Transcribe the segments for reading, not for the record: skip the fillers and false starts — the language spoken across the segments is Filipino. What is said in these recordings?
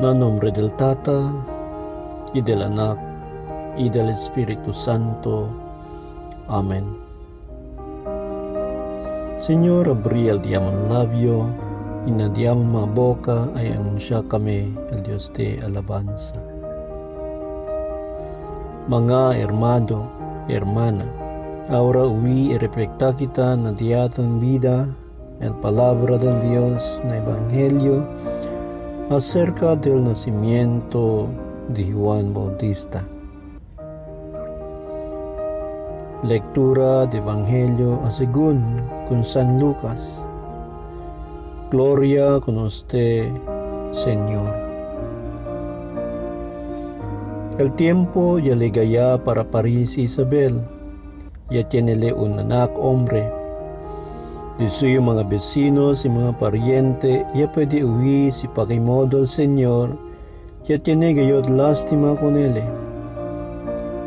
Nel nombre del Tata, y del Anak, y del Espíritu Santo. Amén. Señor, abrí el diamant labio, y na diamant boca ay anunsya kami el Dios de alabanza. Mga hermano, hermana, ahora huí y reflecta kita na diatang vida, el palabra del Dios na Evangelio acerca del nacimiento de Juan Bautista. Lectura de Evangelio según con San Lucas. Gloria con usted, Señor. El tiempo ya llegaya para parir si Isabel. Ya tiene un anak hombre. De suyo mga vecinos y mga pariente ya puede huir si pakimodo el Señor. Ya tiene gayot lástima con él.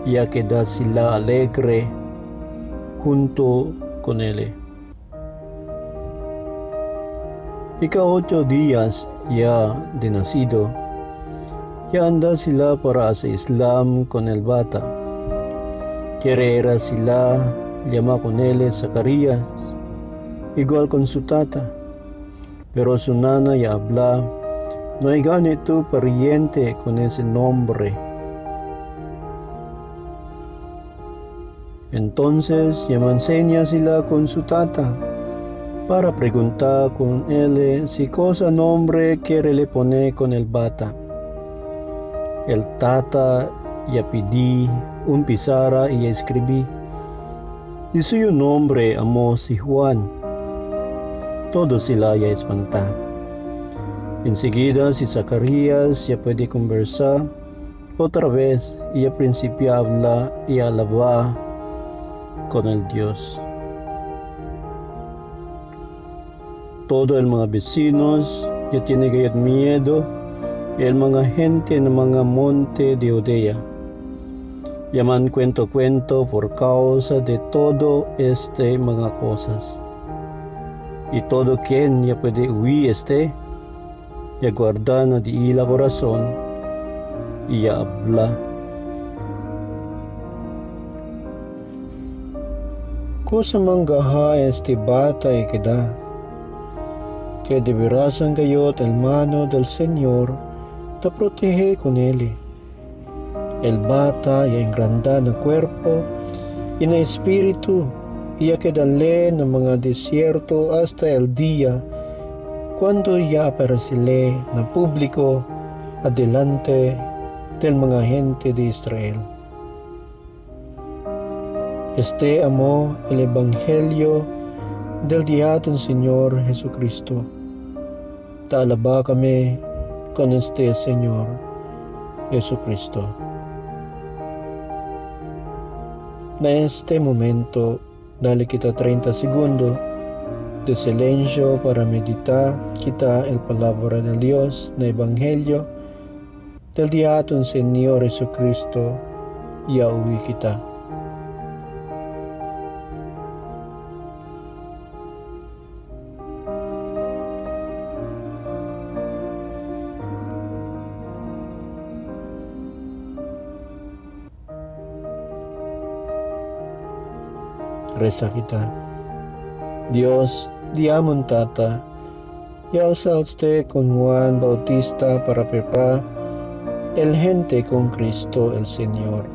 Ya queda sila alegre junto con él. Ika 8 días ya de nacido. Ya anda sila para sa Islam con el bata. Querera sila llama con él Zacarías, igual con su tata. Pero su nana ya habla, no hay ganito pariente con ese nombre. Entonces ya me enseña sila con su tata para preguntar con él si cosa nombre quiere le poner con el bata. El tata ya pedí un pizarra y escribí. De suyo nombre amo si Juan. Todo sila ya espanta. Enseguida si Zacarías ya puede conversar otra vez y ya principio habla y alaba con el Dios. Todo el mga vecinos ya tiene gayat miedo. El mga gente ng mga monte de Judea. Yaman cuento por causa de todo este mga cosas. Y todo quien ya puede huir ya guarda na di ila corazón, y ya habla. Cosa manggaha bata y queda, que deberán gayot el mano del Señor, te protege con él. El bata ya engranda na cuerpo y na espíritu, ya quedale na mga desierto hasta el día cuando ya aparecele na público adelante del mga gente de Israel. Amo el Evangelio del diaton Señor Jesucristo. Taalaba kami con Señor Jesucristo. Na momento, dale kita 30 segundos de silencio para meditar kita el palabra de Dios na Evangelio del diaton Señor Jesucristo y auwi kita. Reza kita. Dios, diamon tata, y alza usted con Juan Bautista para preparar el gente con Cristo el Señor.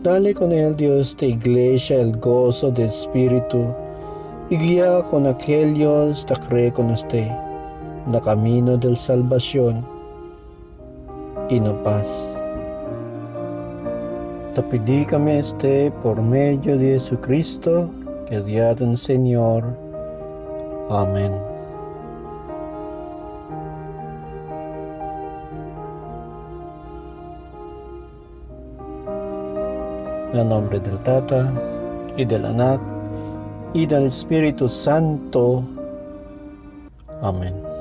Dale con él Dios de iglesia el gozo del Espíritu y guía con aquellos que creen con usted na camino del salvación y na paz. Te pedí kami por medio de Jesucristo, que diaton Señor. Amén. En el nombre del Tata, y del Anak, y del Espíritu Santo. Amén.